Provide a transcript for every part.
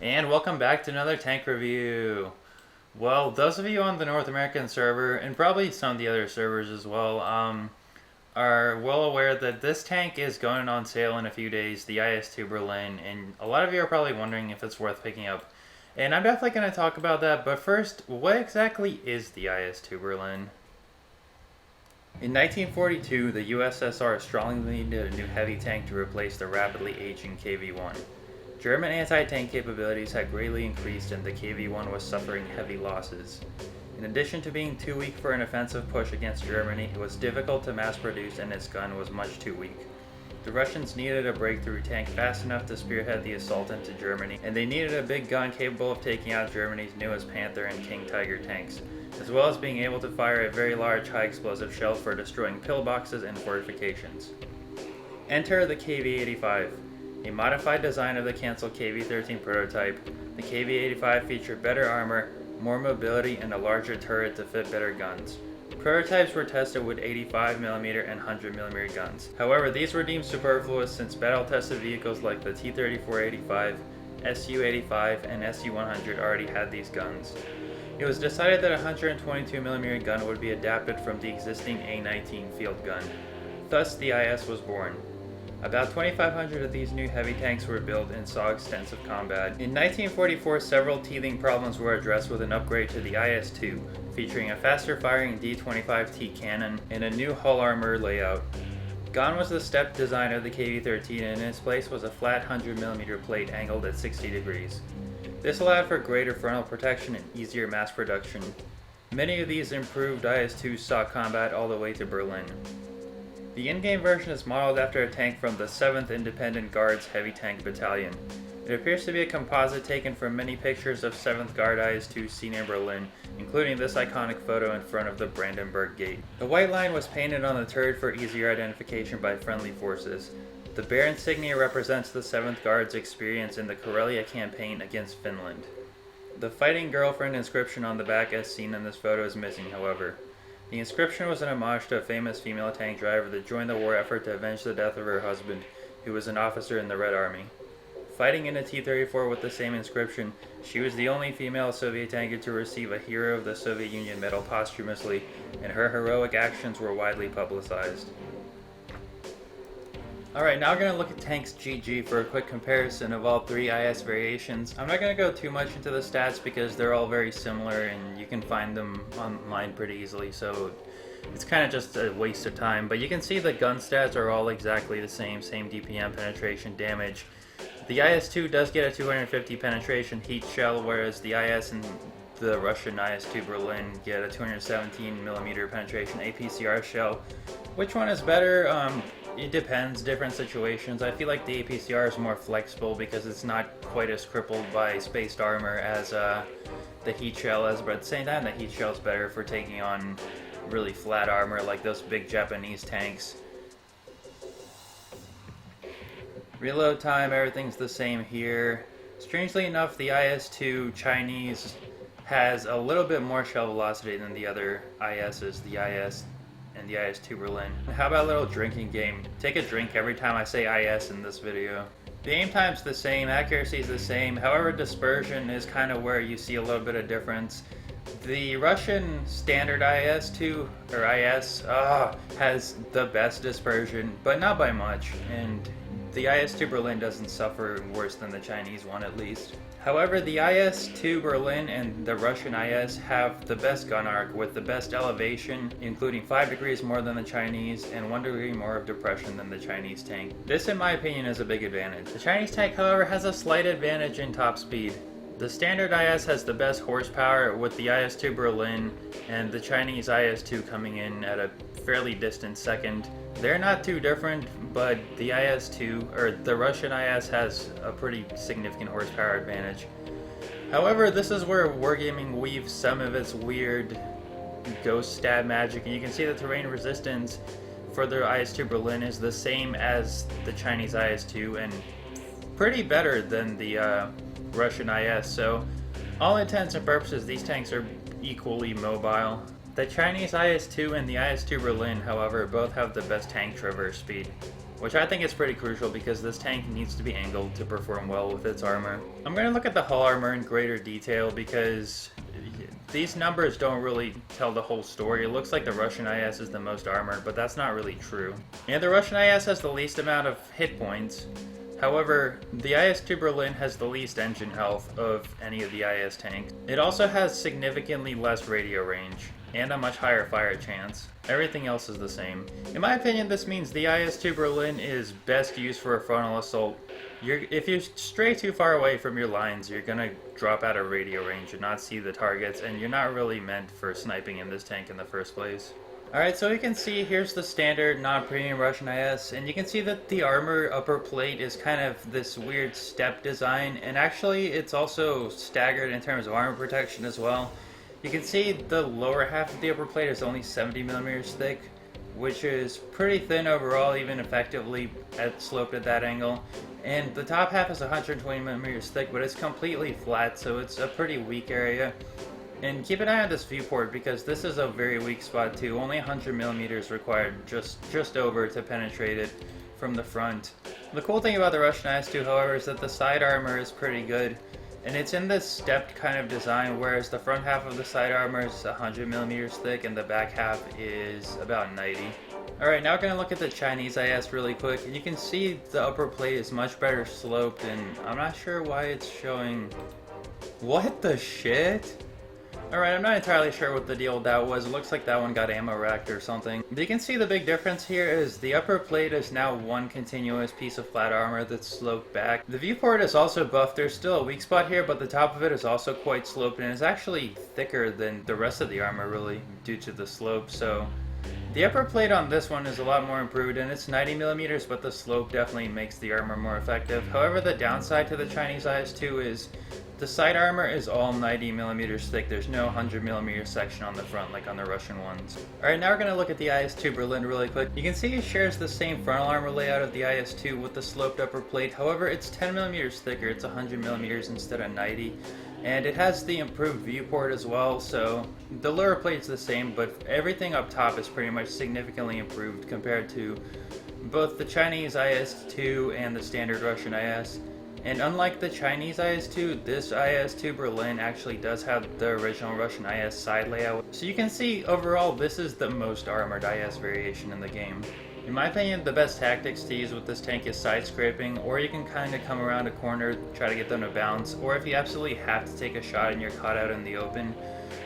And welcome back to another tank review. Well, those of you on the North American server, and probably some of the other servers as well, are well aware that this tank is going on sale in a few days, the IS-2 Berlin, and a lot of you are probably wondering if it's worth picking up. And I'm definitely going to talk about that, but first, what exactly is the IS-2 Berlin? In 1942, the USSR strongly needed a new heavy tank to replace the rapidly aging KV-1. German anti-tank capabilities had greatly increased and the KV-1 was suffering heavy losses. In addition to being too weak for an offensive push against Germany, it was difficult to mass produce and its gun was much too weak. The Russians needed a breakthrough tank fast enough to spearhead the assault into Germany, and they needed a big gun capable of taking out Germany's newest Panther and King Tiger tanks, as well as being able to fire a very large high-explosive shell for destroying pillboxes and fortifications. Enter the KV-85. A modified design of the cancelled KV-13 prototype, the KV-85 featured better armor, more mobility, and a larger turret to fit better guns. Prototypes were tested with 85mm and 100mm guns. However, these were deemed superfluous since battle-tested vehicles like the T-34-85, Su-85, and Su-100 already had these guns. It was decided that a 122mm gun would be adapted from the existing A-19 field gun. Thus, the IS was born. About 2,500 of these new heavy tanks were built and saw extensive combat. In 1944, several teething problems were addressed with an upgrade to the IS-2, featuring a faster-firing D-25T cannon and a new hull armor layout. Gone was the stepped design of the KV-13, and in its place was a flat 100mm plate angled at 60 degrees. This allowed for greater frontal protection and easier mass production. Many of these improved IS-2s saw combat all the way to Berlin. The in-game version is modeled after a tank from the 7th Independent Guards Heavy Tank Battalion. It appears to be a composite taken from many pictures of 7th Guard IS-2 seen in Berlin, including this iconic photo in front of the Brandenburg Gate. The white line was painted on the turret for easier identification by friendly forces. The bear insignia represents the 7th Guard's experience in the Karelia campaign against Finland. The fighting girlfriend inscription on the back as seen in this photo is missing, however. The inscription was an homage to a famous female tank driver that joined the war effort to avenge the death of her husband, who was an officer in the Red Army. Fighting in a T-34 with the same inscription, she was the only female Soviet tanker to receive a Hero of the Soviet Union medal posthumously, and her heroic actions were widely publicized. Alright, now we're going to look at Tanks GG for a quick comparison of all three IS variations. I'm not going to go too much into the stats because they're all very similar and you can find them online pretty easily, so it's kind of just a waste of time. But you can see the gun stats are all exactly the same DPM, penetration, damage. The IS-2 does get a 250 penetration heat shell, whereas the IS and the Russian IS-2 Berlin get a 217mm penetration APCR shell. Which one is better? It depends, different situations. I feel like the APCR is more flexible because it's not quite as crippled by spaced armor as the heat shell is, but at the same time the heat shell is better for taking on really flat armor like those big Japanese tanks. Reload time, everything's the same here. Strangely enough, the IS-2 Chinese has a little bit more shell velocity than the other ISs, the IS and the IS-2 Berlin. How about a little drinking game? Take a drink every time I say IS in this video. The aim time's the same, accuracy's the same, however dispersion is kind of where you see a little bit of difference. The Russian standard IS-2, or IS, has the best dispersion, but not by much, and the IS-2 Berlin doesn't suffer worse than the Chinese one at least. However, the IS-2 Berlin and the Russian IS have the best gun arc with the best elevation, including 5 degrees more than the Chinese and 1 degree more of depression than the Chinese tank. This, in my opinion, is a big advantage. The Chinese tank, however, has a slight advantage in top speed. The standard IS has the best horsepower, with the IS-2 Berlin and the Chinese IS-2 coming in at a fairly distant second. They're not too different, but the IS-2, or the Russian IS, has a pretty significant horsepower advantage. However, this is where Wargaming weaves some of its weird ghost stab magic, and you can see the terrain resistance for the IS-2 Berlin is the same as the Chinese IS-2 and pretty better than the Russian IS, so all intents and purposes these tanks are equally mobile. The Chinese IS-2 and the IS-2 Berlin, however, both have the best tank traverse speed. which I think is pretty crucial because this tank needs to be angled to perform well with its armor. I'm going to look at the hull armor in greater detail because these numbers don't really tell the whole story. It looks like the Russian IS is the most armored, but that's not really true. And the Russian IS has the least amount of hit points. However, the IS-2 Berlin has the least engine health of any of the IS tanks. It also has significantly less radio range, and a much higher fire chance. Everything else is the same. In my opinion, this means the IS-2 Berlin is best used for a frontal assault. If you stray too far away from your lines, you're gonna drop out of radio range and not see the targets, and you're not really meant for sniping in this tank in the first place. Alright, so you can see here's the standard non-premium Russian IS, and you can see that the armor upper plate is kind of this weird step design, and actually it's also staggered in terms of armor protection as well. You can see the lower half of the upper plate is only 70mm thick, which is pretty thin overall, even effectively sloped at that angle. And the top half is 120mm thick, but it's completely flat, so it's a pretty weak area. And keep an eye on this viewport because this is a very weak spot too. Only 100mm required, just over to penetrate it from the front. The cool thing about the Russian IS-2, however, is that the side armor is pretty good. And it's in this stepped kind of design, whereas the front half of the side armor is 100mm thick and the back half is about 90. Alright, now we're going to look at the Chinese IS really quick. And you can see the upper plate is much better sloped, and I'm not sure why it's showing... What the shit? Alright, I'm not entirely sure what the deal with that was. It looks like that one got ammo racked or something. But you can see the big difference here is the upper plate is now one continuous piece of flat armor that's sloped back. The viewport is also buffed. There's still a weak spot here, but the top of it is also quite sloped and is actually thicker than the rest of the armor really due to the slope. So the upper plate on this one is a lot more improved, and it's 90mm, but the slope definitely makes the armor more effective. However, the downside to the Chinese IS-2 is the side armor is all 90mm thick. There's no 100mm section on the front like on the Russian ones. Alright, now we're going to look at the IS-2 Berlin really quick. You can see it shares the same frontal armor layout of the IS-2 with the sloped upper plate. However, it's 10mm thicker. It's 100mm instead of 90. And it has the improved viewport as well, so the lower plate's the same, but everything up top is pretty much significantly improved compared to both the Chinese IS-2 and the standard Russian IS. And unlike the Chinese IS-2, this IS-2 Berlin actually does have the original Russian IS side layout. So you can see overall this is the most armored IS variation in the game. In my opinion, the best tactics to use with this tank is side scraping, or you can kind of come around a corner, try to get them to bounce, or if you absolutely have to take a shot and you're caught out in the open,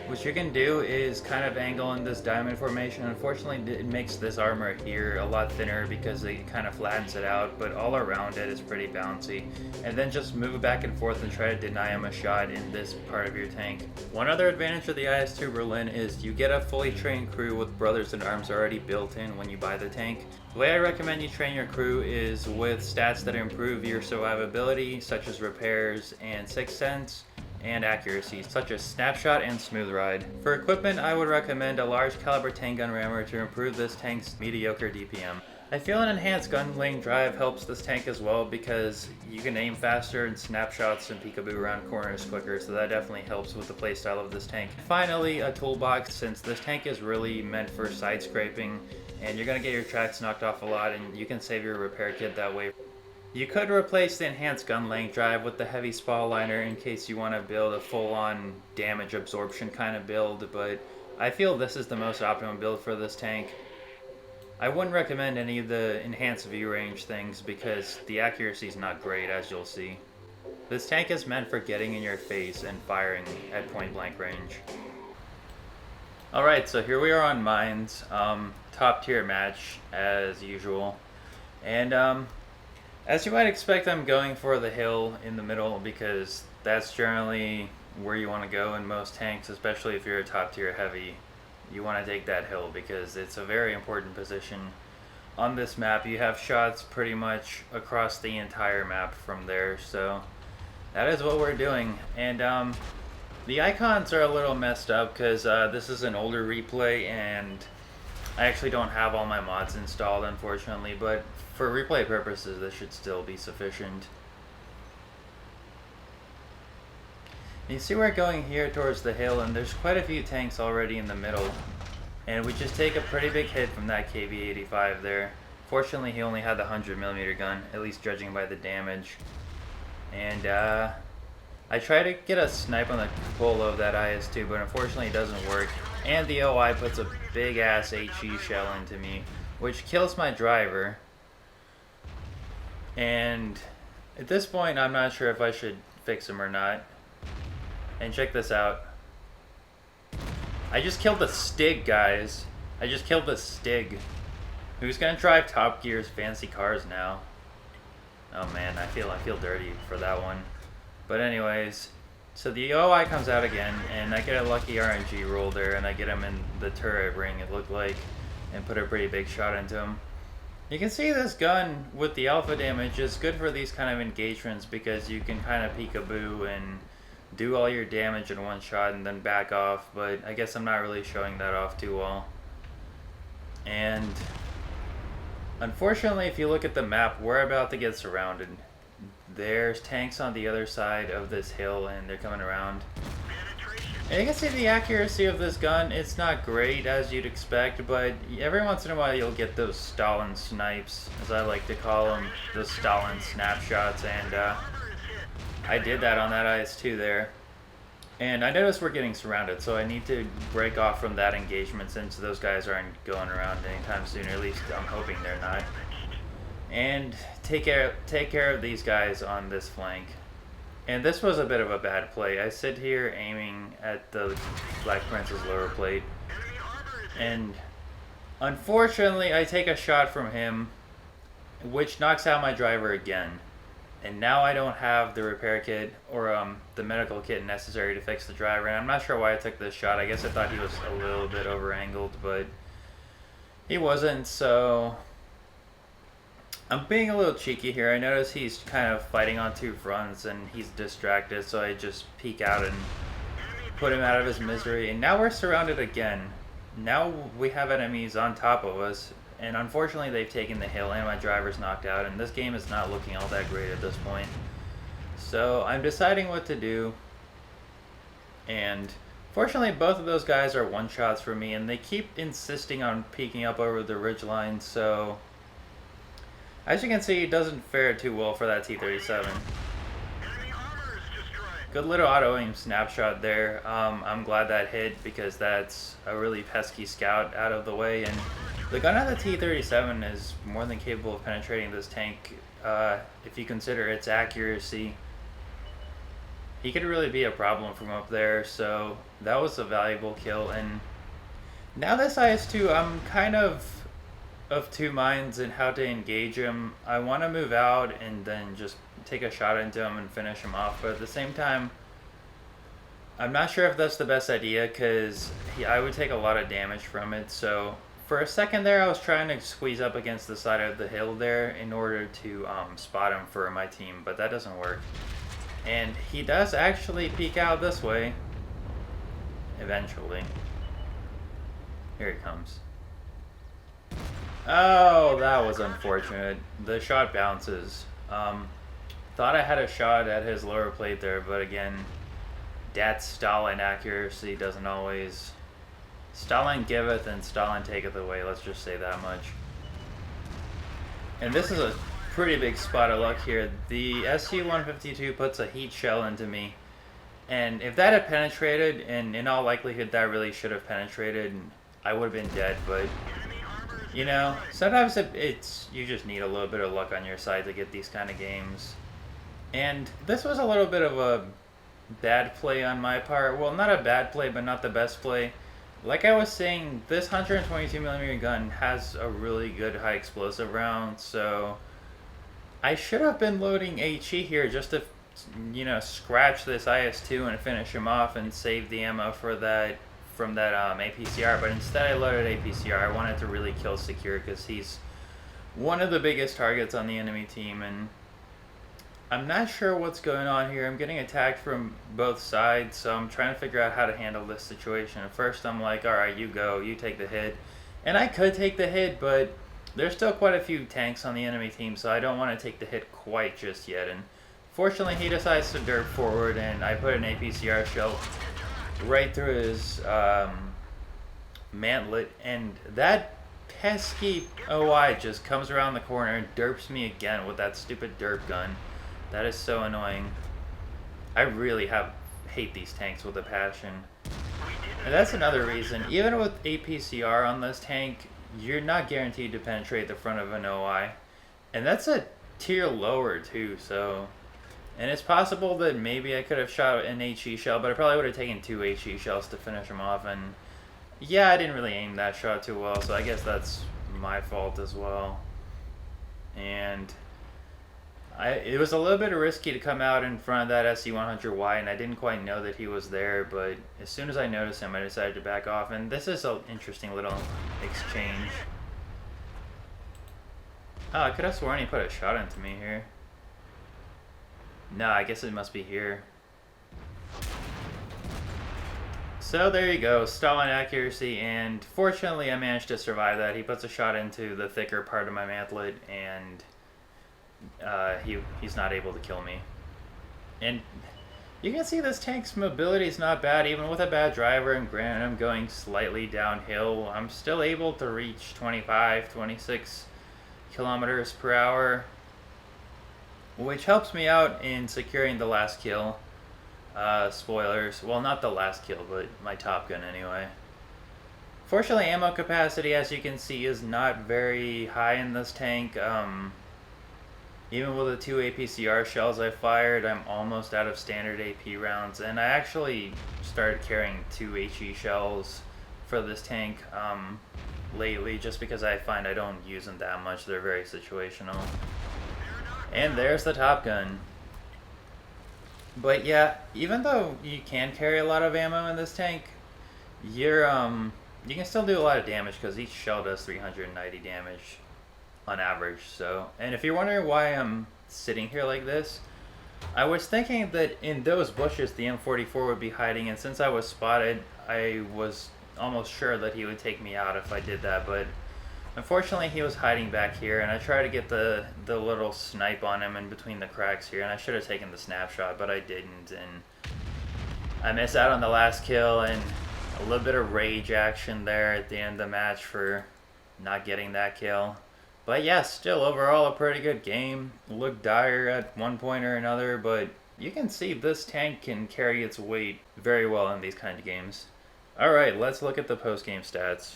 what you can do is kind of angle in this diamond formation. Unfortunately, it makes this armor here a lot thinner because it kind of flattens it out, but all around it is pretty bouncy. And then just move back and forth and try to deny him a shot in this part of your tank. One other advantage of the IS-2 Berlin is you get a fully trained crew with brothers in arms already built in when you buy the tank. The way I recommend you train your crew is with stats that improve your survivability, such as repairs and sixth sense, and accuracy, such as snapshot and smooth ride. For equipment, I would recommend a large caliber tank gun rammer to improve this tank's mediocre DPM. I feel an enhanced gun laying drive helps this tank as well because you can aim faster and snapshots and peekaboo around corners quicker, so that definitely helps with the playstyle of this tank. Finally, a toolbox, since this tank is really meant for side scraping and you're going to get your tracks knocked off a lot, and you can save your repair kit that way. You could replace the enhanced gun length drive with the heavy spall liner in case you want to build a full-on damage absorption kind of build, but I feel this is the most optimum build for this tank. I wouldn't recommend any of the enhanced view range things because the accuracy is not great, as you'll see. This tank is meant for getting in your face and firing at point blank range. Alright, so here we are on mines, top tier match as usual, and as you might expect, I'm going for the hill in the middle because that's generally where you want to go in most tanks, especially if you're a top tier heavy. You want to take that hill because it's a very important position. On this map, you have shots pretty much across the entire map from there, so that is what we're doing. And the icons are a little messed up because this is an older replay and I actually don't have all my mods installed, unfortunately, but for replay purposes, this should still be sufficient. You see we're going here towards the hill, and there's quite a few tanks already in the middle. And we just take a pretty big hit from that KV-85 there. Unfortunately, he only had the 100mm gun, at least judging by the damage. And I try to get a snipe on the cupola of that IS-2, but unfortunately it doesn't work. And the OI puts a big ass HE shell into me, which kills my driver. And at this point, I'm not sure if I should fix him or not. And check this out. I just killed the Stig, guys. I just killed the Stig. Who's gonna drive Top Gear's fancy cars now? Oh man, I feel dirty for that one. But anyways, so the OI comes out again, and I get a lucky RNG roll there, and I get him in the turret ring, it looked like, and put a pretty big shot into him. You can see this gun with the alpha damage is good for these kind of engagements because you can kind of peekaboo and do all your damage in one shot and then back off, but I guess I'm not really showing that off too well. And unfortunately, if you look at the map, we're about to get surrounded. There's tanks on the other side of this hill and they're coming around. And you can see the accuracy of this gun. It's not great as you'd expect, but every once in a while you'll get those Stalin snipes, as I like to call them, those Stalin snapshots, and I did that on that IS-2 there. And I noticed we're getting surrounded, so I need to break off from that engagement since those guys aren't going around anytime soon, or at least I'm hoping they're not. And take care of these guys on this flank. And this was a bit of a bad play. I sit here aiming at the Black Prince's lower plate, and unfortunately I take a shot from him, which knocks out my driver again. And now I don't have the repair kit or the medical kit necessary to fix the driver, and I'm not sure why I took this shot. I guess I thought he was a little bit over angled, but he wasn't, so I'm being a little cheeky here. I notice he's kind of fighting on two fronts and he's distracted, so I just peek out and put him out of his misery. And now we're surrounded again. Now we have enemies on top of us, and unfortunately they've taken the hill and my driver's knocked out, and this game is not looking all that great at this point. So I'm deciding what to do, and fortunately both of those guys are one-shots for me, and they keep insisting on peeking up over the ridgeline, so as you can see, it doesn't fare too well for that T-37. Good little auto-aim snapshot there. I'm glad that hit because that's a really pesky scout out of the way, and the gun on the T-37 is more than capable of penetrating this tank if you consider its accuracy. He could really be a problem from up there, so that was a valuable kill. And now this IS-2, I'm kind of two minds in how to engage him. I want to move out and then just take a shot into him and finish him off, but at the same time I'm not sure if that's the best idea because I would take a lot of damage from it. So for a second there I was trying to squeeze up against the side of the hill there in order to spot him for my team, but that doesn't work. And he does actually peek out this way eventually. Here he comes. Oh, that was unfortunate. The shot bounces. Thought I had a shot at his lower plate there, but again, that Stalin accuracy doesn't always... Stalin giveth and Stalin taketh away, let's just say that much. And this is a pretty big spot of luck here. The SC-152 puts a heat shell into me, and if that had penetrated, and in all likelihood that really should have penetrated, I would have been dead, but you know, sometimes it's you just need a little bit of luck on your side to get these kind of games. And this was a little bit of a bad play on my part. Well, not a bad play, but not the best play. Like I was saying, this 122mm gun has a really good high explosive round, so I should have been loading HE here just to, you know, scratch this IS-2 and finish him off and save the ammo for that from that APCR, but instead I loaded APCR. I wanted to really kill Secure because he's one of the biggest targets on the enemy team, and I'm not sure what's going on here. I'm getting attacked from both sides, so I'm trying to figure out how to handle this situation. At first I'm like, alright, you go, you take the hit. And I could take the hit, but there's still quite a few tanks on the enemy team, so I don't want to take the hit quite just yet. And fortunately he decides to derp forward, and I put an APCR shell right through his mantlet, and that pesky OI just comes around the corner and derps me again with that stupid derp gun. That is so annoying. I really hate these tanks with a passion. And that's another reason. Even with APCR on this tank, you're not guaranteed to penetrate the front of an OI. And that's a tier lower too, so... And it's possible that maybe I could have shot an HE shell, but I probably would have taken 2 HE shells to finish him off, and... Yeah, I didn't really aim that shot too well, so I guess that's my fault as well. And... it was a little bit risky to come out in front of that SC-100Y, and I didn't quite know that he was there, but as soon as I noticed him, I decided to back off, and this is an interesting little exchange. Oh, I could have sworn he put a shot into me here. No, I guess it must be here. So there you go, stalling accuracy, and fortunately I managed to survive that. He puts a shot into the thicker part of my mantlet, and he's not able to kill me. And you can see this tank's mobility is not bad, even with a bad driver, and granted I'm going slightly downhill. I'm still able to reach 25, 26 kilometers per hour, which helps me out in securing the last kill. Spoilers, well, not the last kill, but my Top Gun anyway. Fortunately, ammo capacity, as you can see, is not very high in this tank. Even with the 2 APCR shells I fired, I'm almost out of standard AP rounds, and I actually started carrying 2 HE shells for this tank lately, just because I find I don't use them that much. They're very situational. And there's the Top Gun. But yeah, even though you can carry a lot of ammo in this tank, you can still do a lot of damage, because each shell does 390 damage on average. So, and if you're wondering why I'm sitting here like this, I was thinking that in those bushes the M44 would be hiding, and since I was spotted, I was almost sure that he would take me out if I did that, but unfortunately he was hiding back here, and I tried to get the little snipe on him in between the cracks here, and I should have taken the snapshot, but I didn't, and I missed out on the last kill, and a little bit of rage action there at the end of the match for not getting that kill. But yeah, still overall a pretty good game. Looked dire at one point or another, but you can see this tank can carry its weight very well in these kind of games. Alright, let's look at the post-game stats.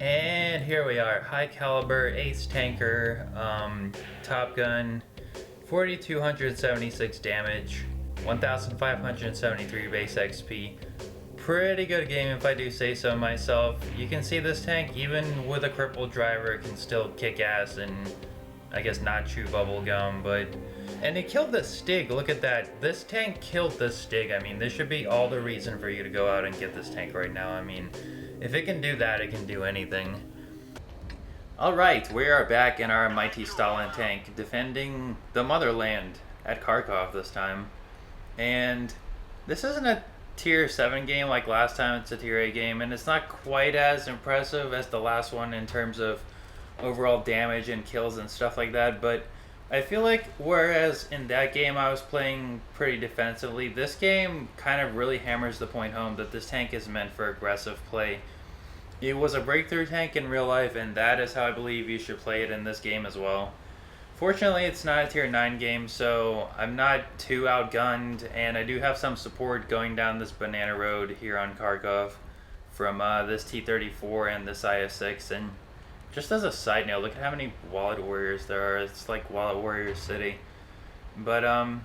And here we are, high caliber, ace tanker, Top Gun, 4,276 damage, 1,573 base XP. Pretty good game if I do say so myself. You can see this tank, even with a crippled driver, can still kick ass and I guess not chew bubble gum, but... And it killed the Stig, look at that. This tank killed the Stig. I mean, this should be all the reason for you to go out and get this tank right now. I mean, if it can do that, it can do anything. Alright, we are back in our mighty Stalin tank, defending the motherland at Kharkov this time. And this isn't a tier 7 game like last time, it's a tier 8 game, and it's not quite as impressive as the last one in terms of overall damage and kills and stuff like that, but I feel like whereas in that game I was playing pretty defensively, this game kind of really hammers the point home that this tank is meant for aggressive play. It was a breakthrough tank in real life, and that is how I believe you should play it in this game as well. Fortunately, it's not a tier 9 game, so I'm not too outgunned, and I do have some support going down this banana road here on Kharkov from this T-34 and this IS-6. And just as a side note, look at how many Wallet Warriors there are. It's like Wallet Warrior City. But I'm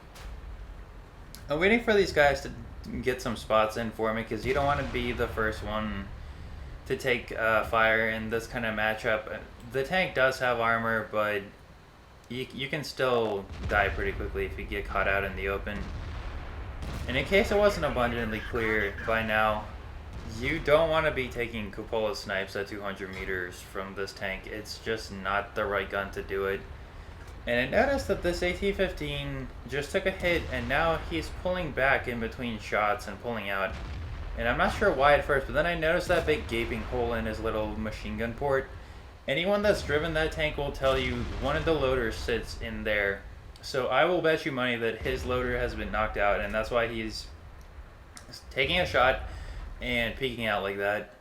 waiting for these guys to get some spots in for me, because you don't want to be the first one to take fire in this kind of matchup. The tank does have armor, but you can still die pretty quickly if you get caught out in the open. And in case it wasn't abundantly clear by now, you don't want to be taking cupola snipes at 200 meters from this tank. It's just not the right gun to do it. And I noticed that this AT-15 just took a hit, and now he's pulling back in between shots and pulling out. And I'm not sure why at first, but then I noticed that big gaping hole in his little machine gun port. Anyone that's driven that tank will tell you one of the loaders sits in there. So I will bet you money that his loader has been knocked out, and that's why he's taking a shot and peeking out like that.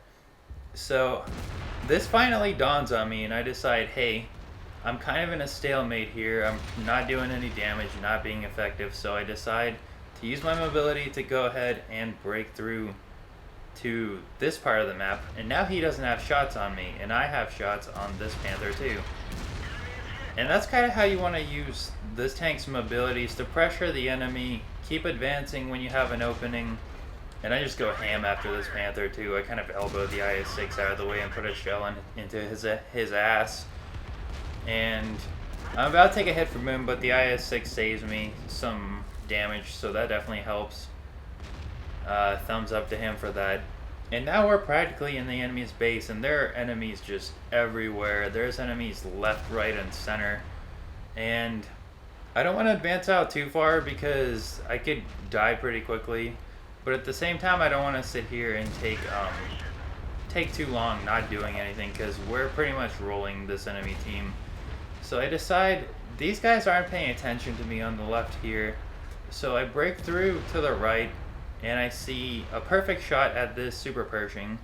So this finally dawns on me, and I decide, hey, I'm kind of in a stalemate here. I'm not doing any damage, not being effective, so I decide to use my mobility to go ahead and break through to this part of the map. And now he doesn't have shots on me, and I have shots on this Panther too. And that's kind of how you want to use this tank's mobilities to pressure the enemy, keep advancing when you have an opening. And I just go ham after this Panther too. I kind of elbow the IS-6 out of the way and put a shell into his ass. And I'm about to take a hit from him, but the IS-6 saves me some damage, so that definitely helps. Thumbs up to him for that. And now we're practically in the enemy's base, and there are enemies just everywhere. There's enemies left, right, and center. And I don't want to advance out too far because I could die pretty quickly. But at the same time, I don't want to sit here and take too long not doing anything, because we're pretty much rolling this enemy team. So I decide these guys aren't paying attention to me on the left here. So I break through to the right, and I see a perfect shot at this Super Pershing.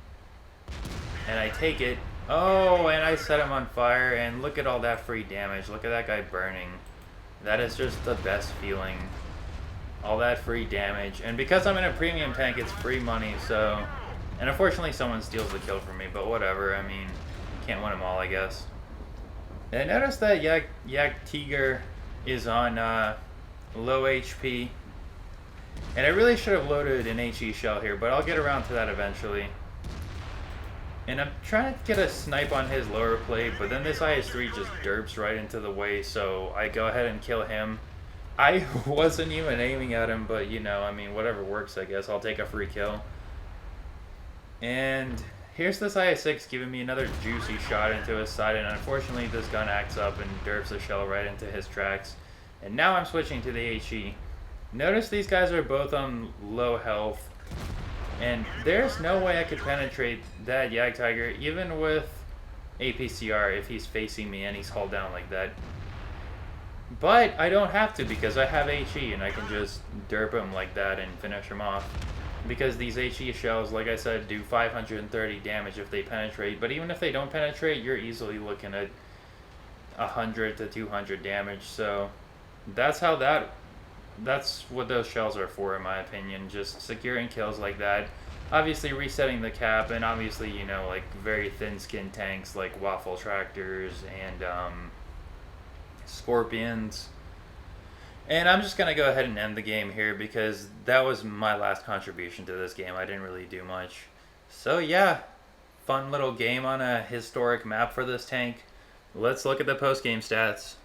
And I take it. Oh, and I set him on fire, and look at all that free damage. Look at that guy burning. That is just the best feeling. All that free damage. And because I'm in a premium tank, it's free money, so... And unfortunately someone steals the kill from me, but whatever. I mean, can't win them all, I guess. And I noticed that Yak Tiger is on low HP. And I really should have loaded an HE shell here, but I'll get around to that eventually. And I'm trying to get a snipe on his lower plate, but then this IS-3 just derps right into the way, so I go ahead and kill him. I wasn't even aiming at him, but you know, I mean, whatever works, I guess. I'll take a free kill. And here's this IS-6 giving me another juicy shot into his side, and unfortunately this gun acts up and derps a shell right into his tracks. And now I'm switching to the HE. Notice these guys are both on low health, and there's no way I could penetrate that Yak Tiger, even with APCR, if he's facing me and he's hull down like that. But I don't have to, because I have HE and I can just derp him like that and finish him off. Because these HE shells, like I said, do 530 damage if they penetrate. But even if they don't penetrate, you're easily looking at 100 to 200 damage. So that's what those shells are for, in my opinion. Just securing kills like that. Obviously resetting the cap, and obviously, you know, like very thin-skinned tanks like Waffle Tractors and Scorpions. And I'm just going to go ahead and end the game here, because that was my last contribution to this game. I didn't really do much. So yeah, fun little game on a historic map for this tank. Let's look at the post-game stats.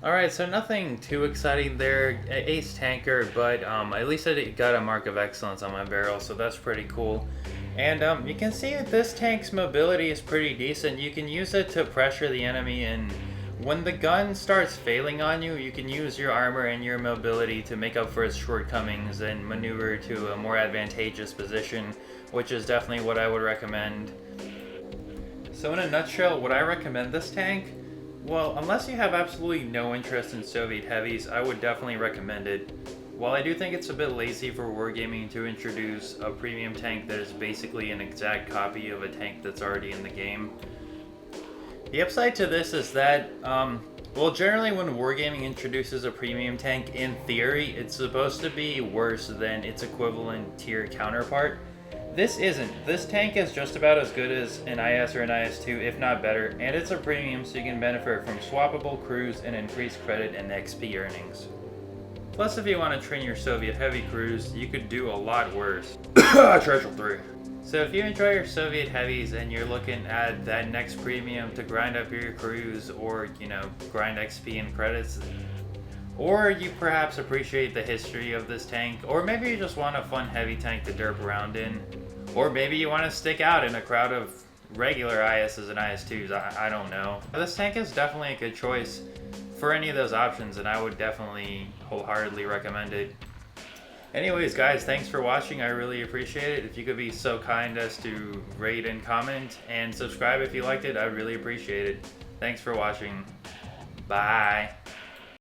Alright, so nothing too exciting there. Ace tanker, but at least I got a mark of excellence on my barrel, so that's pretty cool. And you can see that this tank's mobility is pretty decent. You can use it to pressure the enemy, and when the gun starts failing on you, you can use your armor and your mobility to make up for its shortcomings and maneuver to a more advantageous position, which is definitely what I would recommend. So in a nutshell, would I recommend this tank? Well, unless you have absolutely no interest in Soviet heavies, I would definitely recommend it. While I do think it's a bit lazy for wargaming to introduce a premium tank that is basically an exact copy of a tank that's already in the game, the upside to this is that, well, generally when wargaming introduces a premium tank, in theory, it's supposed to be worse than its equivalent tier counterpart. This isn't. This tank is just about as good as an IS or an IS-2, if not better, and it's a premium, so you can benefit from swappable crews and increased credit and XP earnings. Plus, if you want to train your Soviet heavy crews, you could do a lot worse. Treasure 3. So if you enjoy your Soviet heavies and you're looking at that next premium to grind up your crews, or, you know, grind XP and credits, or you perhaps appreciate the history of this tank, or maybe you just want a fun heavy tank to derp around in, or maybe you want to stick out in a crowd of regular ISs and IS-2s, I don't know. This tank is definitely a good choice for any of those options, and I would definitely wholeheartedly recommend it. Anyways, guys, thanks for watching. I really appreciate it. If you could be so kind as to rate and comment and subscribe if you liked it, I'd really appreciate it. Thanks for watching. Bye.